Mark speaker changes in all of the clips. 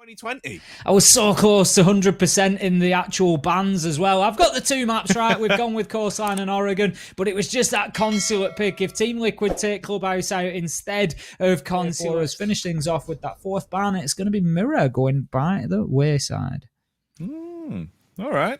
Speaker 1: 2020.
Speaker 2: I was so close to 100% in the actual bans as well. I've got the two maps right. We've gone with Coastline and Oregon, but it was just that Consulate pick. If Team Liquid take Clubhouse out instead of Consulate, finish things off with that fourth ban, it's going to be Mirror going by the wayside.
Speaker 1: All right.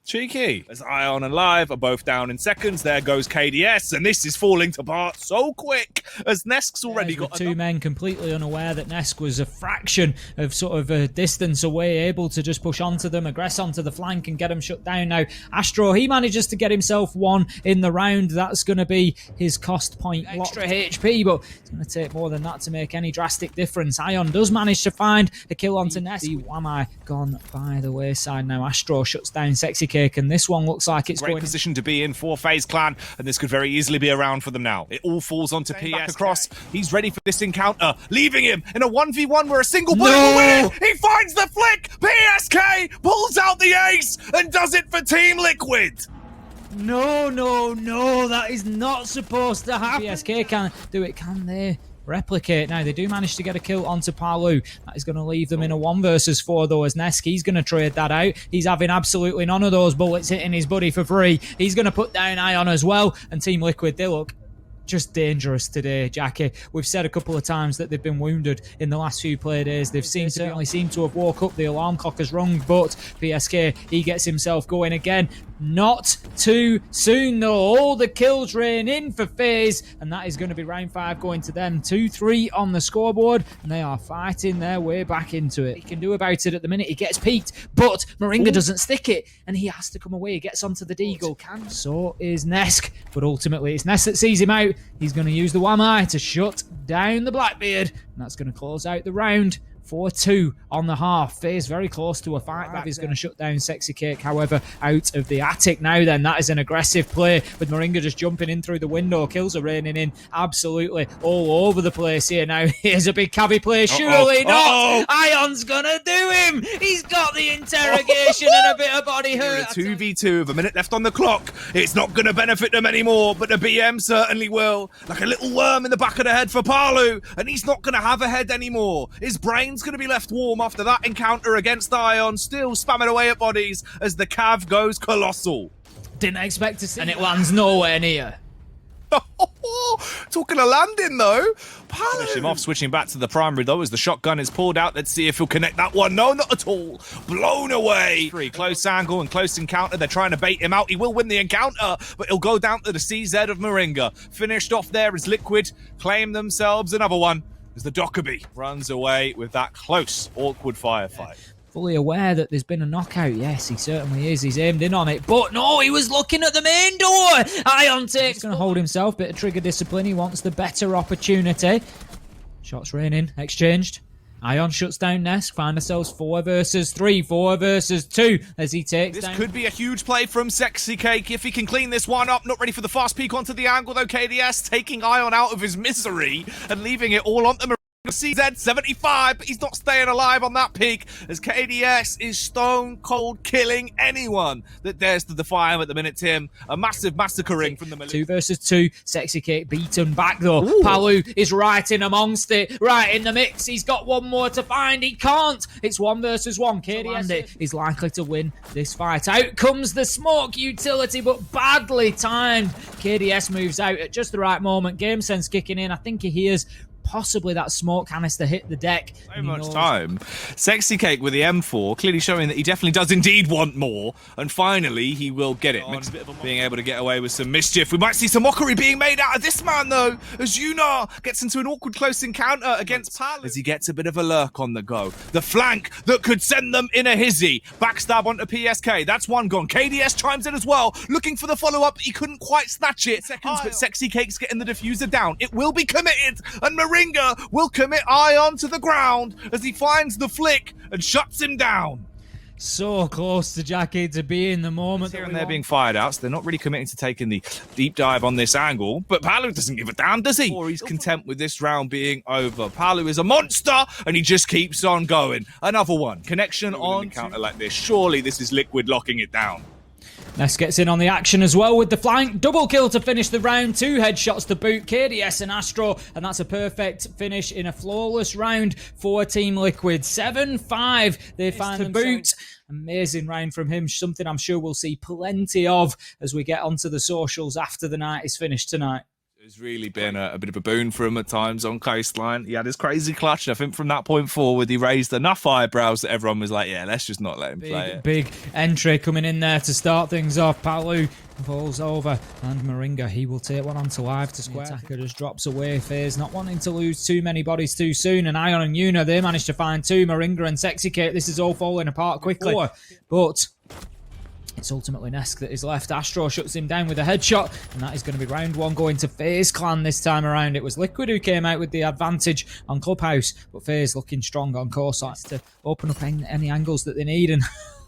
Speaker 1: Cheeky. As Ion and Live are both down in seconds, there goes KDS, and this is falling apart so quick as Nesk's already got
Speaker 2: two men completely unaware that Nesk was a fraction of sort of a distance away, able to just push onto them, aggress onto the flank and get them shut down. Now, Astro, he manages to get himself one in the round. That's going to be his cost point. Extra HP, but it's going to take more than that to make any drastic difference. Ion does manage to find a kill onto Nesk. Wamai gone by the wayside now. Astro shuts down Sexy Cake, and this one looks like it's
Speaker 1: great position to be in for FaZe Clan, and this could very easily be around for them now. It all falls onto PS. Back across. He's ready for this encounter, leaving him in a 1v1 where a single bullet will win it. He finds the flick. PSK pulls out the ace and does it for Team Liquid.
Speaker 2: No, that is not supposed to happen. PSK can't do it, can they? Replicate. Now they do manage to get a kill onto Palu. That is going to leave them in a 1 versus 4 though, as Nesk, he's going to trade that out. He's having absolutely none of those bullets hitting his buddy for free. He's going to put down Ion as well, and Team Liquid, they look just dangerous today, Jackie. We've said a couple of times that they've been wounded in the last few play days. They've certainly seemed to have woke up. The alarm clock has rung, but PSK, he gets himself going again. Not too soon though. All the kills rain in for FaZe, and that is going to be round 5 going to them. 2-3 on the scoreboard, and they are fighting their way back into it. He can do about it at the minute. He gets peaked, but Moringa doesn't stick it, and he has to come away. He gets onto the Deagle. So is Nesk, but ultimately it's Nesk that sees him out. He's going to use the Wamai to shut down the Blackbeard, and that's going to close out the round. 4-2 on the half. FaZe very close to a fight. That is going to shut down Sexy Cake, however, out of the attic now then. That is an aggressive play with Moringa just jumping in through the window. Kills are raining in absolutely all over the place here now. Here's a big cavi play. Surely not. Ion's going to do him. He's got the interrogation and a bit of body hurt.
Speaker 1: 2v2 with a minute left on the clock. It's not going to benefit them anymore, but the BM certainly will. Like a little worm in the back of the head for Palu, and he's not going to have a head anymore. His brain's going to be left warm after that encounter against Ion, still spamming away at bodies as the cav goes colossal.
Speaker 2: Didn't expect to see, and it lands nowhere near.
Speaker 1: Talking of landing though, finish him off, switching back to the primary though as the shotgun is pulled out. Let's see if he'll connect that one. No, not at all. Blown away. Close angle and close encounter. They're trying to bait him out. He will win the encounter, but he'll go down to the CZ of Moringa. Finished off there as Liquid claim themselves another one as the Dockerby runs away with that close, awkward firefight.
Speaker 2: Fully aware that there's been a knockout. Yes, he certainly is. He's aimed in on it. But no, he was looking at the main door. Ion takes. He's going to hold himself. Bit of trigger discipline. He wants the better opportunity. Shots raining. Exchanged. Ion shuts down Nesk. Find ourselves 4 versus 3. 4 versus 2 as he takes
Speaker 1: this
Speaker 2: down.
Speaker 1: Could be a huge play from Sexy Cake if he can clean this one up. Not ready for the fast peek onto the angle though. KDS taking Ion out of his misery and leaving it all on the CZ 75, but he's not staying alive on that peak as KDS is stone cold killing anyone that dares to defy him at the minute, Tim. A massive massacring from the middle.
Speaker 2: 2 versus 2. Sexy Cake beaten back though. Ooh. Palu is right in amongst it, right in the mix. He's got one more to find. He can't. It's 1 versus 1. KDS is likely to win this fight. Out comes the smoke utility, but badly timed. KDS moves out at just the right moment. Game sense kicking in. I think he hears possibly that smoke canister hit the deck.
Speaker 1: So much time. Sexy Cake with the M4, clearly showing that he definitely does indeed want more, and finally he will get it. Being able to get away with some mischief. We might see some mockery being made out of this man though, as Yunar gets into an awkward close encounter against Palu as he gets a bit of a lurk on the go. The flank that could send them in a hizzy. Backstab onto PSK. That's one gone. KDS chimes in as well, looking for the follow-up. He couldn't quite snatch it. But Sexy Cake's getting the diffuser down. It will be committed, and Moringa will commit Ion to the ground as he finds the flick and shuts him down.
Speaker 2: So close to Jackie to be in the moment.
Speaker 1: Here and they're being fired out, so they're not really committing to taking the deep dive on this angle. But Palu doesn't give a damn, does he? Or he's content with this round being over. Palu is a monster, and he just keeps on going. Another one. Connection on. Encounter like this. Surely this is Liquid locking it down.
Speaker 2: Ness gets in on the action as well with the flank. Double kill to finish the round. 2 headshots to boot. KDS and Astro. And that's a perfect finish in a flawless round for Team Liquid. 7-5. They find the boot. Amazing round from him. Something I'm sure we'll see plenty of as we get onto the socials after the night is finished tonight.
Speaker 1: It's really been a bit of a boon for him at times on Coastline. He had his crazy clutch, and I think from that point forward, he raised enough eyebrows that everyone was like, yeah, let's just not let him play it.
Speaker 2: Big entry coming in there to start things off. Palu falls over, and Moringa, he will take one onto live to square. Attacker just drops away. FaZe not wanting to lose too many bodies too soon, and Ion and Yuna, they managed to find 2. Moringa and SiegeGG, this is all falling apart quickly. But it's ultimately Nesk that is left. Astro shuts him down with a headshot, and that is going to be round 1 going to FaZe Clan this time around. It was Liquid who came out with the advantage on Clubhouse, but FaZe looking strong on course to open up any angles that they need. And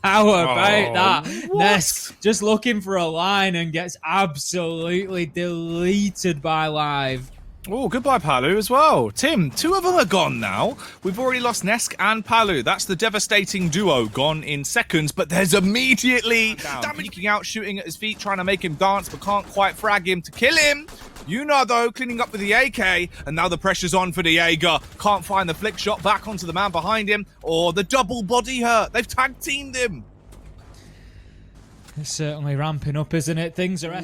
Speaker 2: how about that? Nesk just looking for a line and gets absolutely deleted by Live.
Speaker 1: Oh, goodbye, Palu, as well. Tim, 2 of them are gone now. We've already lost Nesk and Palu. That's the devastating duo gone in seconds, but there's immediately damaging out, shooting at his feet, trying to make him dance, but can't quite frag him to kill him. Yuna, though, cleaning up with the AK, and now the pressure's on for the Jaeger. Can't find the flick shot back onto the man behind him, or the double body hurt. They've tag-teamed him.
Speaker 2: It's certainly ramping up, isn't it? Things are...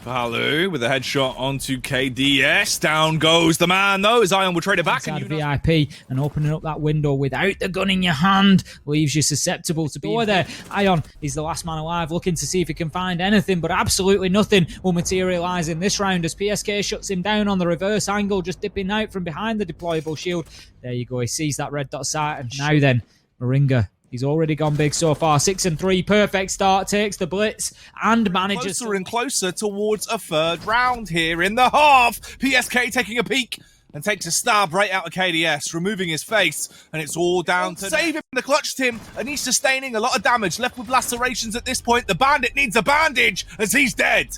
Speaker 1: Palu with a headshot onto KDS. Down goes the man, though, as Ion will trade it back.
Speaker 2: And VIP, and opening up that window without the gun in your hand leaves you susceptible to be there. Ion is the last man alive, looking to see if he can find anything, but absolutely nothing will materialise in this round as PSK shuts him down on the reverse angle, just dipping out from behind the deployable shield. There you go, he sees that red dot sight, and now then, Moringa. He's already gone big so far. 6-3, perfect start, takes the blitz and manages
Speaker 1: closer and closer towards a 3rd round here in the half. PSK taking a peek and takes a stab right out of KDS, removing his face, and it's all down to save him in the clutch, Tim, and he's sustaining a lot of damage, left with lacerations at this point. The bandit needs a bandage as he's dead.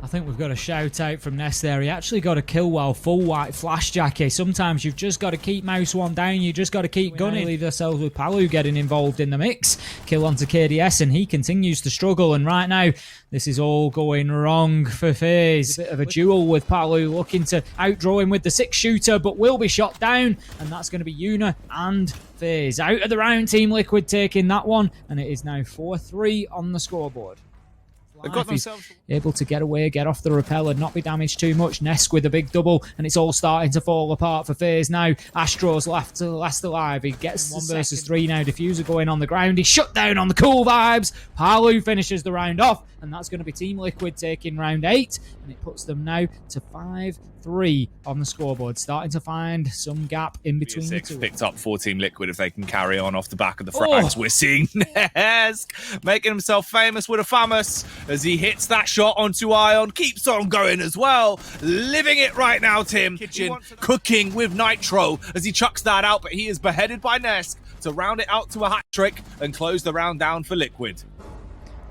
Speaker 2: I think we've got a shout out from Ness there. He actually got a kill while full white flash jacket. Sometimes you've just got to keep mouse 1 down. You just got to keep gunning. Leave ourselves with Palu getting involved in the mix. Kill onto KDS, and he continues to struggle. And right now, this is all going wrong for FaZe. A bit of a duel with Palu, looking to outdraw him with the 6-shooter, but will be shot down. And that's going to be Yuna and FaZe. Out of the round, Team Liquid taking that one. And it is now 4-3 on the scoreboard. They've got themselves able to get away, get off the rappel and not be damaged too much. Nesk with a big double, and it's all starting to fall apart for FaZe now. Astro's last alive. He gets 1 versus 3 now. Diffuser going on the ground. He's shut down on the cool vibes. Palu finishes the round off, and that's going to be Team Liquid taking round 8, and it puts them now to 5-3 on the scoreboard, starting to find some gap in between the two.
Speaker 1: Picked up for Team Liquid if they can carry on off the back of the frags. We're seeing Nesk making himself famous with a famous as he hits that shot onto Ion, keeps on going as well, living it right now. Tim Kitchen cooking with Nitro as he chucks that out, but he is beheaded by Nesk to round it out to a hat trick and close the round down for Liquid.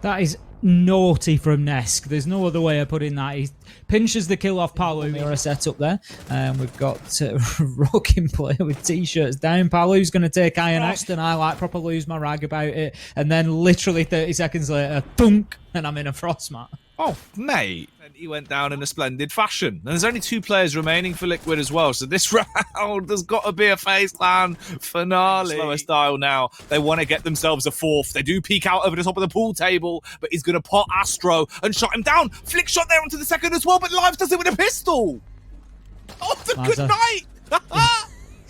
Speaker 2: That is naughty from Nesk. There's no other way of putting that. He pinches the kill off Palu. Mirror set up there. We've got rocking play with t-shirts down. Palu's going to take Iron out, and I like proper lose my rag about it. And then literally 30 seconds later, thunk, and I'm in a frost mat.
Speaker 1: Oh, mate. And he went down in a splendid fashion. And there's only 2 players remaining for Liquid as well. So this round, there's got to be a FaZe Clan finale. Slower style now. They want to get themselves a 4th. They do peek out over the top of the pool table, but he's going to pot Astro and shot him down. Flick shot there onto the 2nd as well, but Lives does it with a pistol. Oh, the good night.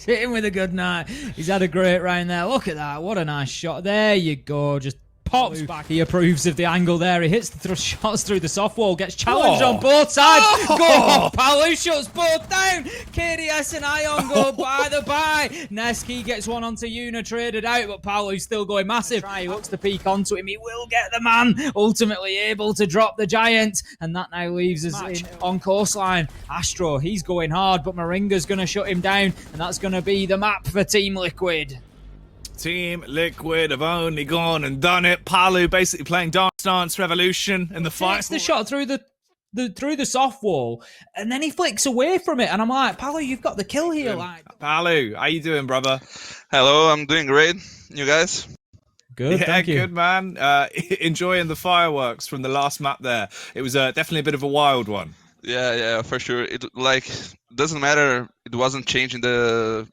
Speaker 2: Hit him with a good night. He's had a great round there. Look at that. What a nice shot. There you go. Just pops back. He approves of the angle there. He hits the shots through the soft wall, gets challenged on both sides. Go! Palu shuts both down. KDS and Ion go by the bye. Neski gets one onto Yuna, traded out, but Palu's still going massive. He looks to peek onto him. He will get the man. Ultimately able to drop the giant, and that now leaves us in on coastline. Astro, he's going hard, but Moringa's going to shut him down, and that's going to be the map for Team Liquid.
Speaker 1: Team Liquid have only gone and done it. Palu basically playing Dance Revolution in the fight.
Speaker 2: It's the shot through the soft wall, and then he flicks away from it, and I'm like, Palu, you've got the kill here. Like,
Speaker 1: Palu, how you doing, brother?
Speaker 3: Hello, I'm doing great. You guys?
Speaker 2: Good,
Speaker 1: Yeah,
Speaker 2: thank you.
Speaker 1: good man. Enjoying the fireworks from the last map there. It was definitely a bit of a wild one.
Speaker 3: Yeah, for sure. It like doesn't matter. It wasn't changing the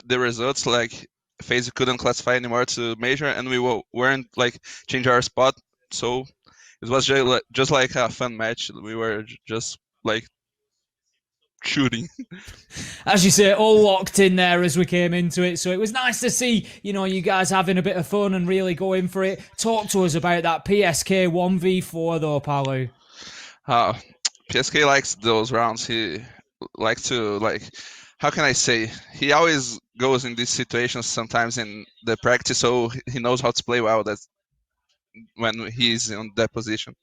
Speaker 3: results. Like FaZe couldn't classify anymore to major, and we weren't like change our spot. So it was just like a fun match. We were just like shooting.
Speaker 2: As you say, all locked in there as we came into it. So it was nice to see, you guys having a bit of fun and really going for it. Talk to us about that PSK 1v4 though, Palu.
Speaker 3: PSK likes those rounds. He likes to like. How can I say? He always goes in these situations sometimes in the practice, so he knows how to play well. That's when he's in that position.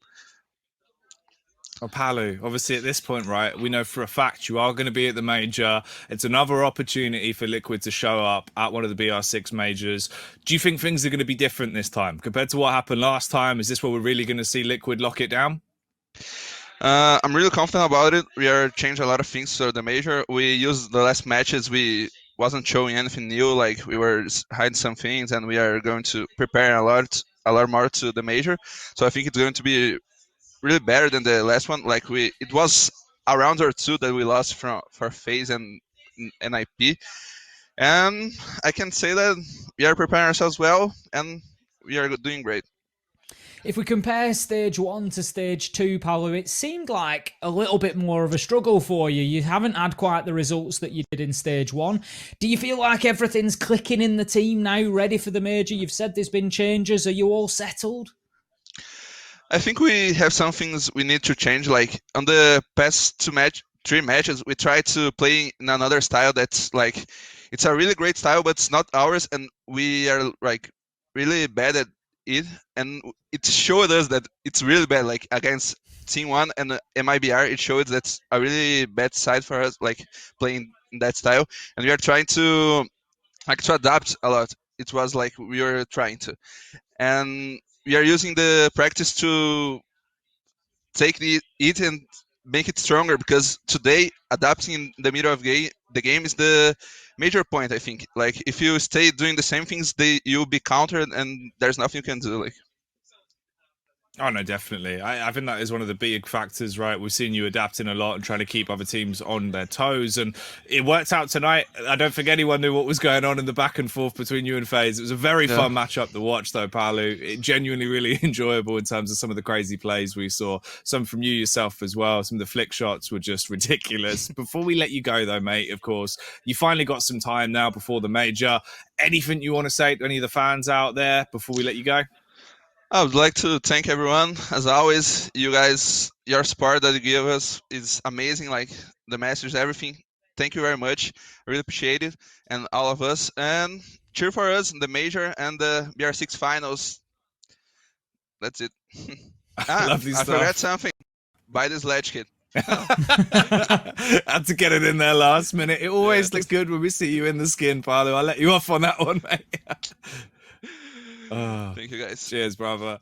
Speaker 1: Oh, Palu, obviously at this point, right, we know for a fact you are going to be at the major. It's another opportunity for Liquid to show up at one of the BR6 majors. Do you think things are going to be different this time compared to what happened last time? Is this where we're really going to see Liquid lock it down?
Speaker 3: I'm really confident about it. We are changing a lot of things for the major. We used the last matches. We wasn't showing anything new. Like we were hiding some things, and we are going to prepare a lot more to the major. So I think it's going to be really better than the last one. Like it was a round or two that we lost for FaZe and NIP, and I can say that we are preparing ourselves well, and we are doing great.
Speaker 2: If we compare stage 1 to stage 2, Paolo, it seemed like a little bit more of a struggle for you. You haven't had quite the results that you did in stage 1. Do you feel like everything's clicking in the team now, ready for the major? You've said there's been changes. Are you all settled?
Speaker 3: I think we have some things we need to change. Like on the past three matches, we tried to play in another style that's like, it's a really great style, but it's not ours, and we are like really bad at it. And it showed us that it's really bad. Like against Team One and MIBR, it showed that's a really bad side for us, like playing in that style. And we are trying to adapt a lot. It was like we were trying to, and we are using the practice to take it and make it stronger, because today adapting in the middle of the game is the major point. I think like if you stay doing the same things, you'll be countered and there's nothing you can do. Like,
Speaker 1: oh, no, definitely. I think that is one of the big factors, right? We've seen you adapting a lot and trying to keep other teams on their toes. And it worked out tonight. I don't think anyone knew what was going on in the back and forth between you and FaZe. It was a very fun matchup to watch, though, Palu. It genuinely really enjoyable in terms of some of the crazy plays we saw. Some from you yourself as well. Some of the flick shots were just ridiculous. Before we let you go, though, mate, of course, you finally got some time now before the major. Anything you want to say to any of the fans out there before we let you go?
Speaker 3: I would like to thank everyone. As always, you guys, your support that you give us is amazing. Like the message, everything. Thank you very much. I really appreciate it. And all of us. And cheer for us in the major and the BR6 finals. That's it.
Speaker 1: Lovely stuff.
Speaker 3: I forgot something. Buy this ledge kit.
Speaker 1: Had to get it in there last minute. It always looks good when we see you in the skin, Palu. I'll let you off on that one, mate.
Speaker 3: Thank you, guys.
Speaker 1: Cheers, brother.